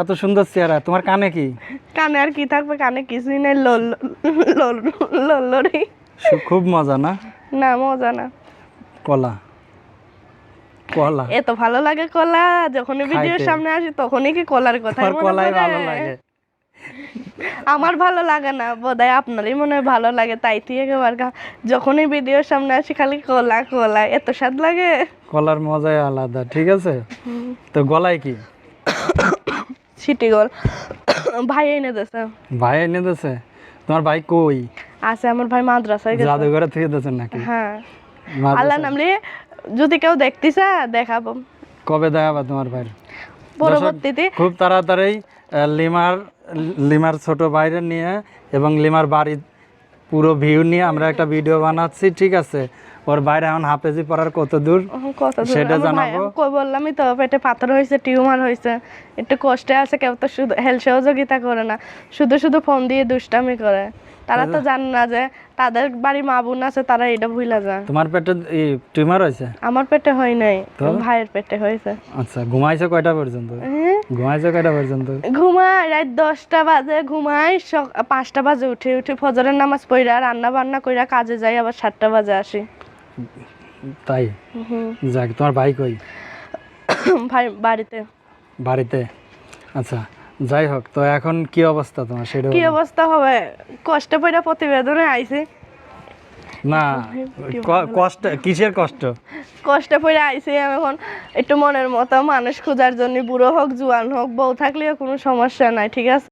এত সুন্দর চেহারা, তোমার কানে কি? কানে আর কি থাকবে, কানে কিছুই নেই, লল্লরি। খুব মজা না? না মজা না। কলা কলা এত ভালো লাগে কলা, যখনই ভিডিওর খাইতে। সামনে আসি তখনই কি কলার কথা তোমার কলাই ভালো লাগে? আমার ভালো লাগে না, বোধহয় আপনারই মনে হয় ভালো লাগে, তাই তুই একেবার যখনই ভিডিওর সামনে আসি খালি কলা কলা, এত স্বাদ লাগে। কলার মজাই আলাদা, ঠিক আছে। তো গলায় কি? সিটি গোল ভাই এনে দিয়েছে। ভাই এনে দিয়েছে? তোমার ভাই কই? আছে, আমার ভাই মাদ্রাসায় গেছে। জাদুঘরে থেকে দিয়েছেন নাকি? হ্যাঁ, মাদ্রাসায়? আল্লাহ নামলে যদি কেউ দেখতেছে দেখাবো। কবে দেখাবা তোমার ভাইয়ের? পরবর্তীতে খুব তাড়াতাড়ি লিমার ছোট ভাইরে নিয়ে এবং লিমার বাড়ির পুরো ভিউ নিয়ে আমরা একটা ভিডিও বানাচ্ছি, ঠিক আছে। ওর বাইরে এখন হাফেজি পড়ার কত দূর কথা সেটা জানাবো। বললামই তো, পেটে পাথর হয়েছে, টিউমার হয়েছে, একটু কষ্টে আছে। কেউ তো শুধু হেলথ সহযোগিতা করে না, শুধু শুধু ফোন দিয়ে দুষ্টামি করে। তারা তো জানে না যে তাদের বাড়ি মা বোন আছে, তারা এটা ভুলে যায়। তোমার পেটে টিউমার হয়েছে? আমার পেটে হয় নাই, ভাইয়ের পেটে হয়েছে। আচ্ছা, ঘুমাইছো কয়টা পর্যন্ত? ঘুমাইছো কয়টা পর্যন্ত? ঘুমাই রাত 10টা বাজে, ঘুমাই 5টা বাজে উঠে ফজরের নামাজ পড়া, রান্না বান্না কইরা কাজে যাই, আবার 7টা বাজে আসি। তাই? যাক, তোমার ভাই কই? ভাই বাড়িতে। বাড়িতে? আচ্ছা, যাই হোক, তো এখন কি অবস্থা তোমার সেটা কি বলো। অবস্থা হবে, কষ্ট পড়া প্রতিবেদনে আইছি। না, কষ্ট কিসের কষ্ট? কষ্ট পড়ে আইছি আমি এখন, একটু মনের মতো মানুষ খোঁজার জন্য। বুড়ো হোক জোয়ান হোক, বউ থাকলেও কোনো সমস্যা নাই, ঠিক আছে।